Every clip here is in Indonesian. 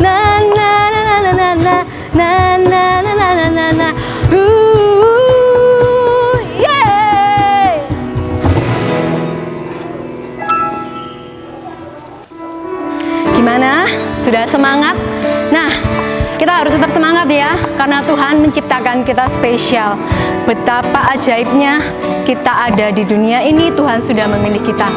na na na na na na na na na na na na na. Yeah. Gimana? Sudah semangat? Nah, kita harus tetap semangat ya, karena Tuhan menciptakan kita spesial. Betapa ajaibnya kita ada di dunia ini, Tuhan sudah memilih kita.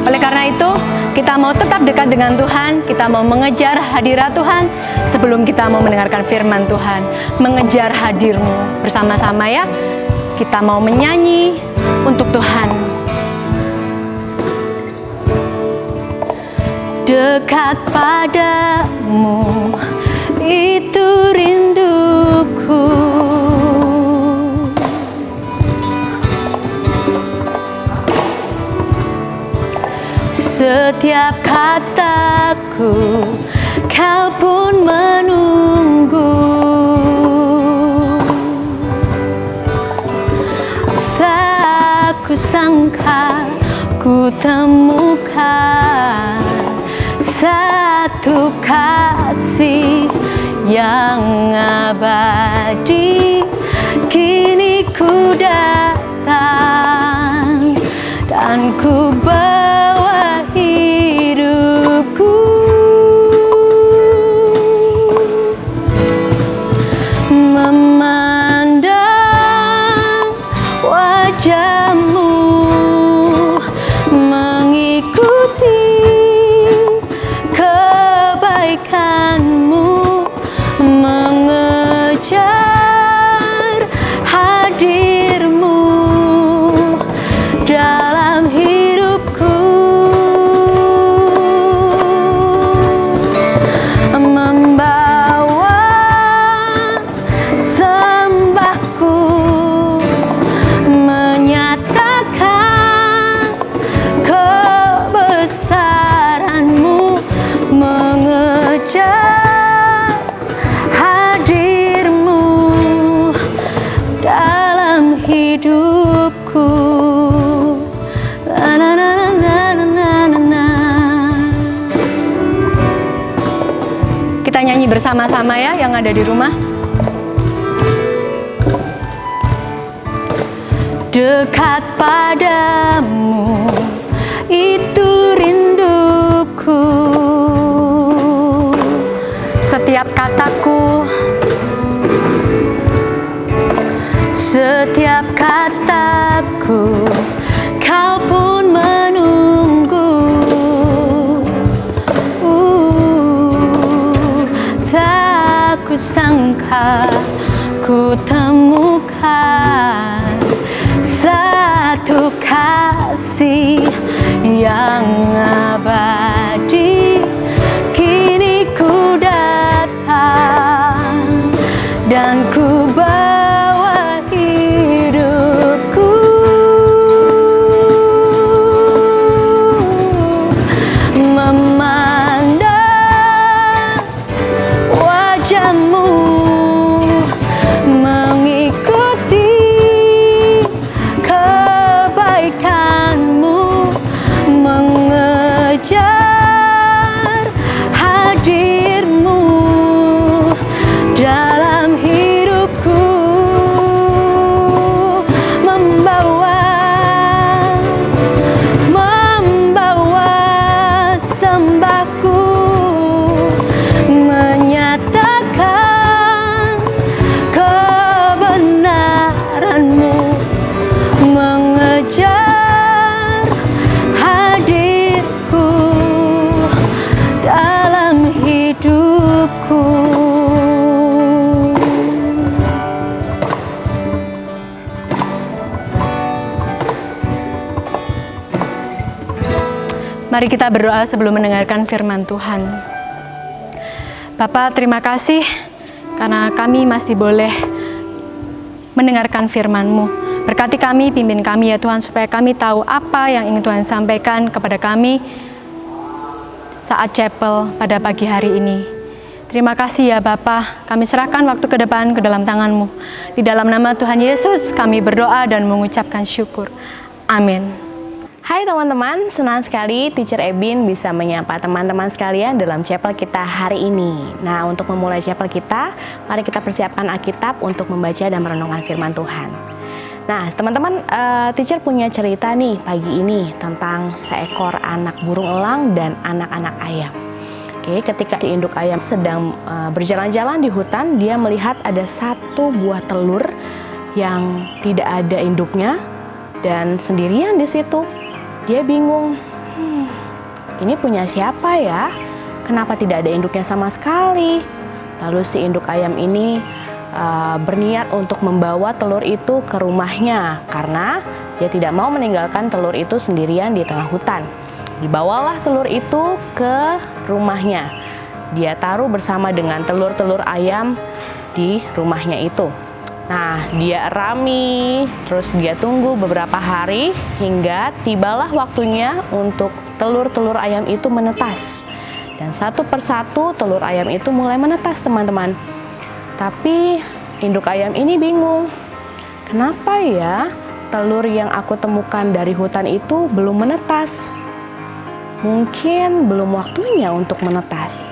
Oleh karena itu, kita mau tetap dekat dengan Tuhan, kita mau mengejar hadirat Tuhan sebelum kita mau mendengarkan firman Tuhan. Mengejar hadir-Mu bersama-sama ya. Kita mau menyanyi untuk Tuhan. Dekat padamu, itu rinduku. Setiap kataku, kau pun menunggu. Tak ku sangka ku temukan satu kasih yang abadi. Kini ku datang dan ku bawa hidupku, memandang wajahmu, mengikuti kebaikanmu, mengejar hadirmu dalam hidupku, membawa sembahku, menyatakan kebesaranmu, mengejar hadirmu dalam hidupku. Na, na, na, na, na, na, na. Kita nyanyi bersama-sama ya yang ada di rumah. Dekat padamu, itu rinduku. Setiap kataku, setiap kataku, kau pun menunggu. Tak kusangka ku temukan satu kasih yang abadi. Kini ku datang dan ku bawa hidupku, memandang wajahmu, mengikuti kebaikanmu, mengejar hadirmu dalam hidupku, membawa sembahku, menyatakan kebenaranmu, mengejar hadirku dalam hidupku. Mari kita berdoa sebelum mendengarkan firman Tuhan. Bapa, terima kasih karena kami masih boleh mendengarkan firman-Mu. Berkati kami, pimpin kami ya Tuhan, supaya kami tahu apa yang ingin Tuhan sampaikan kepada kami saat chapel pada pagi hari ini. Terima kasih ya Bapa, kami serahkan waktu ke depan ke dalam tangan-Mu. Di dalam nama Tuhan Yesus kami berdoa dan mengucapkan syukur. Amin. Hai teman-teman, senang sekali Teacher Ebin bisa menyapa teman-teman sekalian dalam chapel kita hari ini. Nah, untuk memulai chapel kita, mari kita persiapkan Alkitab untuk membaca dan merenungkan firman Tuhan. Nah, teman-teman, Teacher punya cerita nih pagi ini tentang seekor anak burung elang dan anak-anak ayam. Oke, ketika induk ayam sedang berjalan-jalan di hutan, dia melihat ada satu buah telur yang tidak ada induknya dan sendirian di situ. Dia bingung, ini punya siapa ya? Kenapa tidak ada induknya sama sekali? Lalu si induk ayam ini berniat untuk membawa telur itu ke rumahnya karena dia tidak mau meninggalkan telur itu sendirian di tengah hutan. Dibawalah telur itu ke rumahnya. Dia taruh bersama dengan telur-telur ayam di rumahnya itu. Nah, dia rami, terus dia tunggu beberapa hari hingga tibalah waktunya untuk telur-telur ayam itu menetas. Dan satu persatu telur ayam itu mulai menetas, teman-teman. Tapi induk ayam ini bingung. Kenapa ya telur yang aku temukan dari hutan itu belum menetas? mungkin belum waktunya untuk menetas.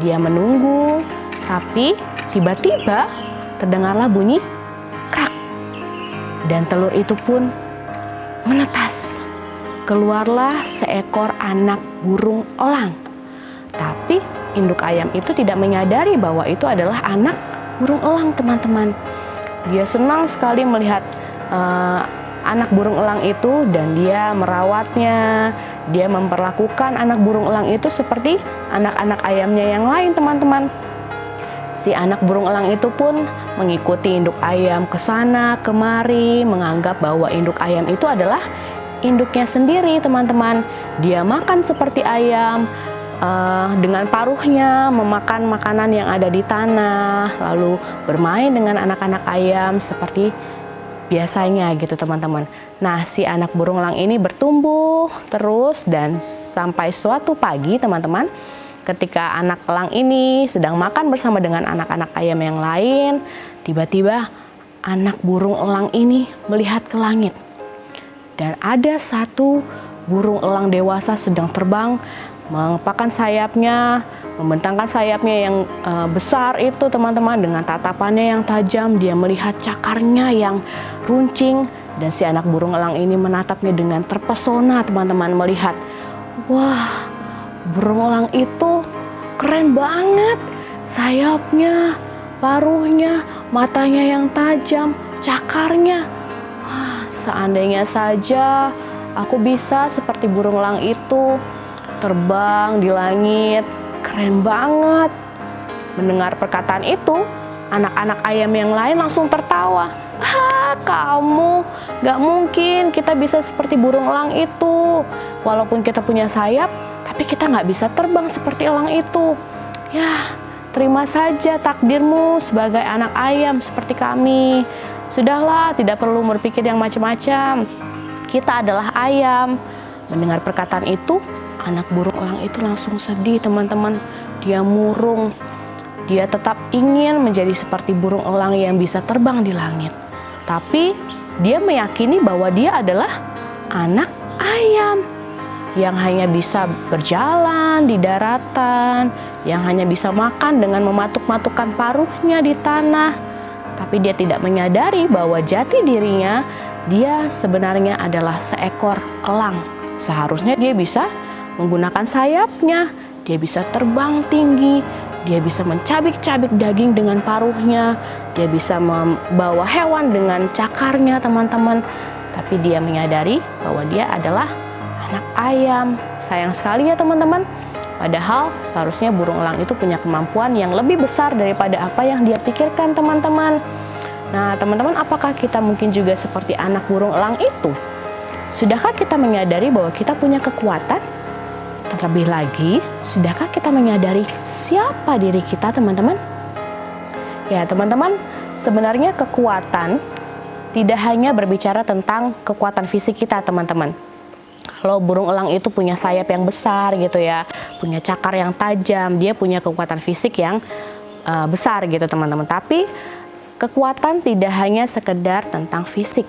Dia menunggu, tapi tiba-tiba terdengarlah bunyi krak. Dan telur itu pun menetas. Keluarlah seekor anak burung elang. Tapi induk ayam itu tidak menyadari bahwa itu adalah anak burung elang, teman-teman. Dia senang sekali melihat anak burung elang itu dan dia merawatnya. Dia memperlakukan anak burung elang itu seperti anak-anak ayamnya yang lain, teman-teman. Si anak burung elang itu pun mengikuti induk ayam ke sana kemari, menganggap bahwa induk ayam itu adalah induknya sendiri, teman-teman. Dia makan seperti ayam, dengan paruhnya memakan makanan yang ada di tanah, lalu bermain dengan anak-anak ayam seperti biasanya gitu, teman-teman. Nah, si anak burung elang ini bertumbuh terus dan sampai suatu pagi, teman-teman, ketika anak elang ini sedang makan bersama dengan anak-anak ayam yang lain, tiba-tiba anak burung elang ini melihat ke langit. Dan ada satu burung elang dewasa sedang terbang, mengepakkan sayapnya, membentangkan sayapnya yang besar itu, teman-teman, dengan tatapannya yang tajam. Dia melihat cakarnya yang runcing, dan si anak burung elang ini menatapnya dengan terpesona, teman-teman, melihat, wah, burung elang itu keren banget. Sayapnya, paruhnya, matanya yang tajam, cakarnya. Wah, seandainya saja aku bisa seperti burung elang itu, terbang di langit, keren banget. Mendengar perkataan itu, anak-anak ayam yang lain langsung tertawa. Kamu, gak mungkin kita bisa seperti burung elang itu. Walaupun kita punya sayap, tapi kita gak bisa terbang seperti elang itu. Ya, terima saja takdirmu sebagai anak ayam seperti kami. Sudahlah, tidak perlu berpikir yang macam-macam. Kita adalah ayam. Mendengar perkataan itu, anak burung elang itu langsung sedih, teman-teman. Dia murung. Dia tetap ingin menjadi seperti burung elang yang bisa terbang di langit. Tapi dia meyakini bahwa dia adalah anak ayam yang hanya bisa berjalan di daratan, yang hanya bisa makan dengan mematuk-matukkan paruhnya di tanah. Tapi dia tidak menyadari bahwa jati dirinya dia sebenarnya adalah seekor elang. Seharusnya dia bisa menggunakan sayapnya, dia bisa terbang tinggi, dia bisa mencabik-cabik daging dengan paruhnya, dia bisa membawa hewan dengan cakarnya, teman-teman. Tapi dia menyadari bahwa dia adalah anak ayam. Sayang sekali ya, teman-teman. Padahal seharusnya burung elang itu punya kemampuan yang lebih besar daripada apa yang dia pikirkan, teman-teman. Nah, teman-teman, apakah kita mungkin juga seperti anak burung elang itu? Sudahkah kita menyadari bahwa kita punya kekuatan? Terlebih lagi, sudahkah kita menyadari siapa diri kita, teman-teman? Ya, teman-teman, sebenarnya kekuatan tidak hanya berbicara tentang kekuatan fisik kita, teman-teman. Kalau burung elang itu punya sayap yang besar gitu ya, punya cakar yang tajam, dia punya kekuatan fisik yang besar gitu, teman-teman. Tapi kekuatan tidak hanya sekedar tentang fisik,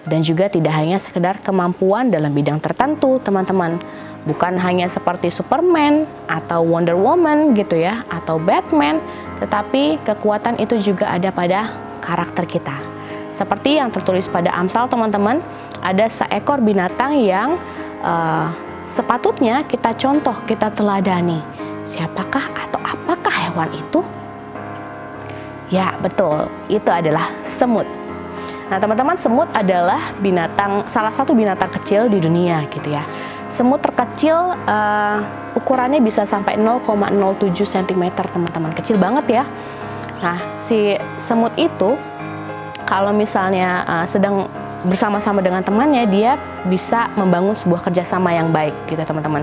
dan juga tidak hanya sekedar kemampuan dalam bidang tertentu, teman-teman. Bukan hanya seperti Superman atau Wonder Woman gitu ya, atau Batman, tetapi kekuatan itu juga ada pada karakter kita. Seperti yang tertulis pada Amsal, teman-teman, ada seekor binatang yang sepatutnya kita contoh, kita teladani. Siapakah atau apakah hewan itu? Ya, betul, itu adalah semut. Nah, teman-teman, semut adalah salah satu binatang kecil di dunia gitu ya. Semut terkecil ukurannya bisa sampai 0,07 cm, teman-teman. Kecil banget ya. Nah, si semut itu kalau misalnya sedang bersama-sama dengan temannya, dia bisa membangun sebuah kerjasama yang baik gitu, teman-teman.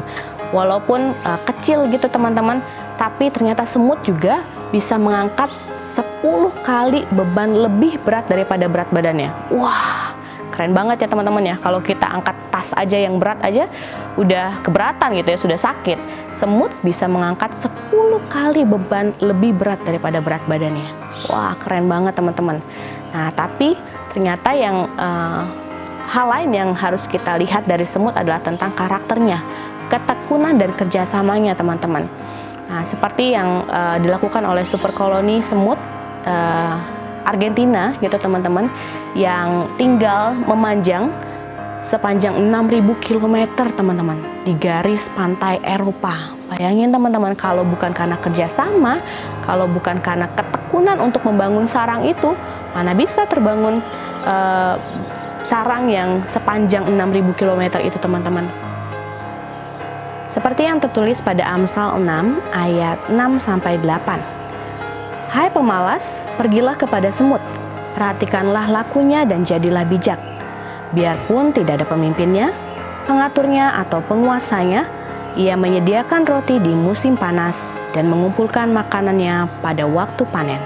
Walaupun kecil gitu, teman-teman, tapi ternyata semut juga bisa mengangkat 10 kali beban lebih berat daripada berat badannya. Wah, keren banget ya, teman-teman ya. Kalau kita angkat tas aja yang berat aja udah keberatan gitu ya, sudah sakit. Semut bisa mengangkat 10 kali beban lebih berat daripada berat badannya. Wah, keren banget, teman-teman. Nah, tapi ternyata hal lain yang harus kita lihat dari semut adalah tentang karakternya. ketekunan dan kerjasamanya teman-teman. Nah, seperti yang dilakukan oleh super koloni semut Argentina gitu teman-teman, yang tinggal memanjang sepanjang 6.000 km teman-teman di garis pantai Eropa. Bayangin teman-teman, kalau bukan karena kerjasama, kalau bukan karena ketekunan untuk membangun sarang itu, mana bisa terbangun sarang yang sepanjang 6.000 km itu teman-teman. Seperti yang tertulis pada Amsal 6 ayat 6-8. Hai pemalas, pergilah kepada semut, perhatikanlah lakunya dan jadilah bijak. Biarpun tidak ada pemimpinnya, pengaturnya atau penguasanya, ia menyediakan roti di musim panas dan mengumpulkan makanannya pada waktu panen.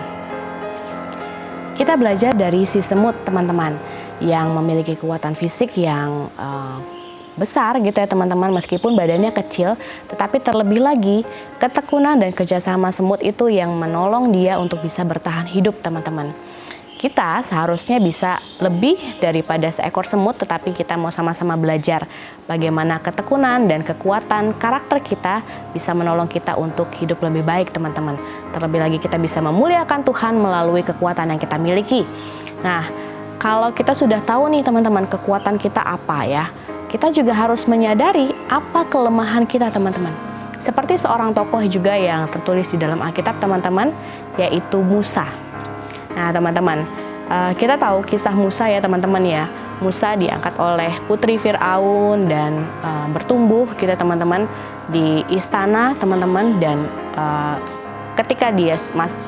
Kita belajar dari si semut teman-teman, yang memiliki kekuatan fisik yang besar gitu ya teman-teman, meskipun badannya kecil, tetapi terlebih lagi ketekunan dan kerjasama semut itu yang menolong dia untuk bisa bertahan hidup teman-teman. Kita seharusnya bisa lebih daripada seekor semut, tetapi kita mau sama-sama belajar bagaimana ketekunan dan kekuatan karakter kita bisa menolong kita untuk hidup lebih baik teman-teman. Terlebih lagi kita bisa memuliakan Tuhan melalui kekuatan yang kita miliki. Nah, kalau kita sudah tahu nih teman-teman kekuatan kita apa ya, kita juga harus menyadari apa kelemahan kita teman-teman. Seperti seorang tokoh juga yang tertulis di dalam Alkitab teman-teman, yaitu Musa. Nah teman-teman, kita tahu kisah Musa ya teman-teman ya. Musa diangkat oleh putri Firaun dan bertumbuh gitu teman-teman di istana teman-teman, dan ketika dia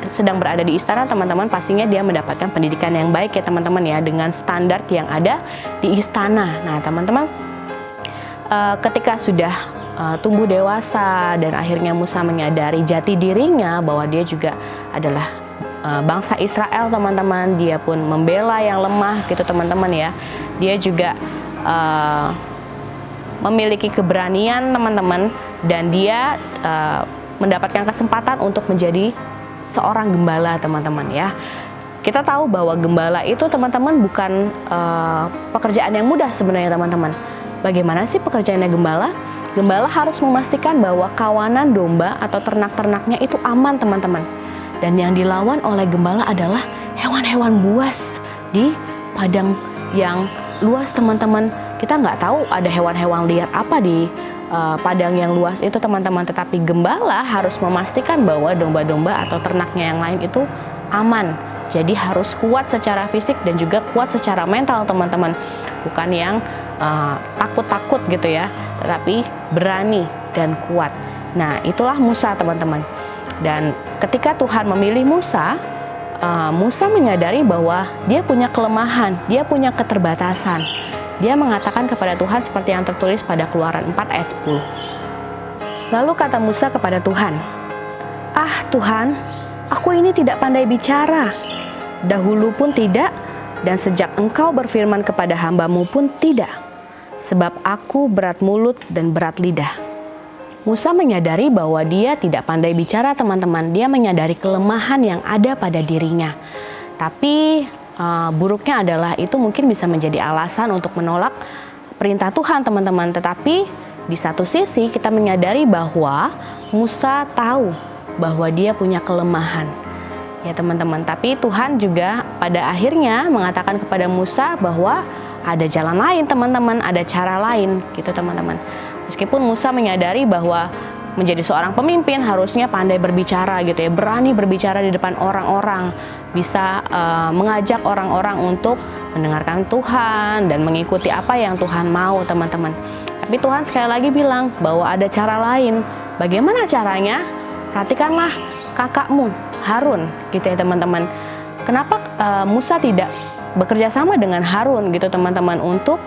sedang berada di istana teman-teman, pastinya dia mendapatkan pendidikan yang baik ya teman-teman ya, dengan standar yang ada di istana. Nah teman-teman, ketika sudah tumbuh dewasa dan akhirnya Musa menyadari jati dirinya bahwa dia juga adalah bangsa Israel teman-teman, dia pun membela yang lemah gitu teman-teman ya. Dia juga memiliki keberanian teman-teman, dan dia mendapatkan kesempatan untuk menjadi seorang gembala teman-teman ya. Kita tahu bahwa gembala itu teman-teman bukan pekerjaan yang mudah sebenarnya teman-teman. Bagaimana sih pekerjaannya gembala? Gembala harus memastikan bahwa kawanan domba atau ternak-ternaknya itu aman teman-teman. Dan yang dilawan oleh gembala adalah hewan-hewan buas di padang yang luas teman-teman. Kita nggak tahu ada hewan-hewan liar apa di padang yang luas itu teman-teman. Tetapi gembala harus memastikan bahwa domba-domba atau ternaknya yang lain itu aman. Jadi harus kuat secara fisik dan juga kuat secara mental teman-teman. Bukan yang takut-takut gitu ya, tetapi berani dan kuat. Nah itulah Musa teman-teman. Dan ketika Tuhan memilih Musa, Musa menyadari bahwa dia punya kelemahan, dia punya keterbatasan. Dia mengatakan kepada Tuhan seperti yang tertulis pada Keluaran 4 ayat 10. Lalu kata Musa kepada Tuhan, "Ah Tuhan, aku ini tidak pandai bicara. Dahulu pun tidak, dan sejak Engkau berfirman kepada hamba-Mu pun tidak. Sebab aku berat mulut dan berat lidah." Musa menyadari bahwa dia tidak pandai bicara teman-teman. Dia menyadari kelemahan yang ada pada dirinya. Tapi buruknya adalah itu mungkin bisa menjadi alasan untuk menolak perintah Tuhan teman-teman. Tetapi di satu sisi kita menyadari bahwa Musa tahu bahwa dia punya kelemahan ya teman-teman. Tapi Tuhan juga pada akhirnya mengatakan kepada Musa bahwa ada jalan lain teman-teman, ada cara lain gitu teman-teman. Meskipun Musa menyadari bahwa menjadi seorang pemimpin harusnya pandai berbicara gitu ya, berani berbicara di depan orang-orang, bisa mengajak orang-orang untuk mendengarkan Tuhan dan mengikuti apa yang Tuhan mau teman-teman. Tapi Tuhan sekali lagi bilang bahwa ada cara lain. Bagaimana caranya? Perhatikanlah kakakmu Harun gitu ya teman-teman. Kenapa Musa tidak bekerja sama dengan Harun gitu teman-teman untuk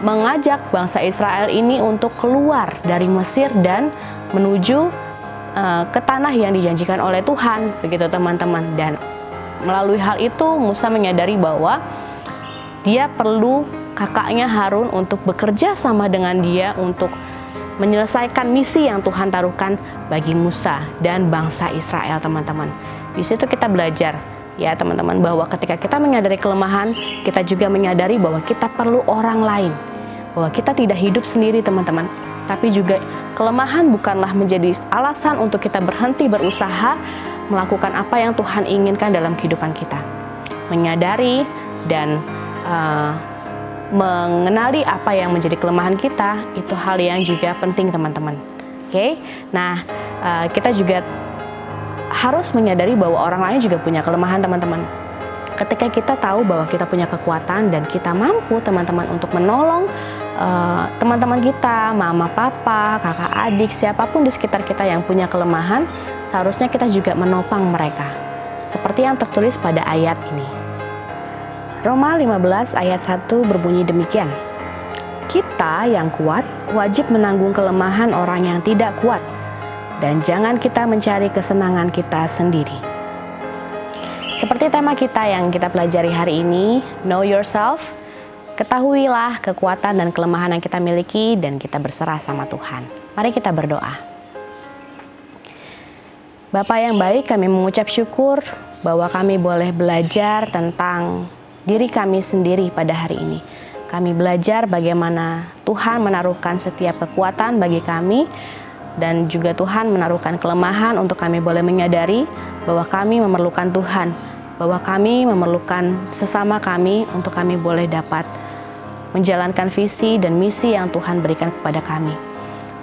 mengajak bangsa Israel ini untuk keluar dari Mesir dan menuju ke tanah yang dijanjikan oleh Tuhan begitu teman-teman. Dan melalui hal itu Musa menyadari bahwa dia perlu kakaknya Harun untuk bekerja sama dengan dia untuk menyelesaikan misi yang Tuhan taruhkan bagi Musa dan bangsa Israel teman-teman. Di situ kita belajar ya teman-teman, bahwa ketika kita menyadari kelemahan, kita juga menyadari bahwa kita perlu orang lain, bahwa kita tidak hidup sendiri teman-teman. Tapi juga kelemahan bukanlah menjadi alasan untuk kita berhenti berusaha melakukan apa yang Tuhan inginkan dalam kehidupan kita. Menyadari dan mengenali apa yang menjadi kelemahan kita, itu hal yang juga penting teman-teman. Oke, nah kita juga harus menyadari bahwa orang lain juga punya kelemahan teman-teman. Ketika kita tahu bahwa kita punya kekuatan dan kita mampu teman-teman untuk menolong teman-teman kita, mama, papa, kakak, adik, siapapun di sekitar kita yang punya kelemahan, seharusnya kita juga menopang mereka. Seperti yang tertulis pada ayat ini. Roma 15 ayat 1 berbunyi demikian. Kita yang kuat wajib menanggung kelemahan orang yang tidak kuat, dan jangan kita mencari kesenangan kita sendiri. Seperti tema kita yang kita pelajari hari ini, Know Yourself, ketahuilah kekuatan dan kelemahan yang kita miliki dan kita berserah sama Tuhan. Mari kita berdoa. Bapa yang baik, kami mengucap syukur bahwa kami boleh belajar tentang diri kami sendiri pada hari ini. Kami belajar bagaimana Tuhan menaruhkan setiap kekuatan bagi kami, dan juga Tuhan menaruhkan kelemahan untuk kami boleh menyadari bahwa kami memerlukan Tuhan, bahwa kami memerlukan sesama kami untuk kami boleh dapat menjalankan visi dan misi yang Tuhan berikan kepada kami.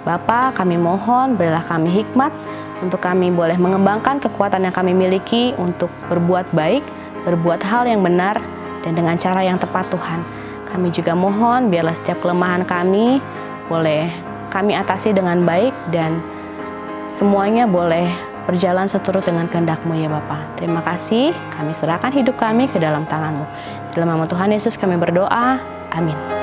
Bapa, kami mohon berilah kami hikmat untuk kami boleh mengembangkan kekuatan yang kami miliki untuk berbuat baik, berbuat hal yang benar, dan dengan cara yang tepat Tuhan. Kami juga mohon biarlah setiap kelemahan kami boleh kami atasi dengan baik dan semuanya boleh berjalan seturut dengan kehendak-Mu ya Bapa. Terima kasih, kami serahkan hidup kami ke dalam tangan-Mu. Dalam nama Tuhan Yesus kami berdoa, amin.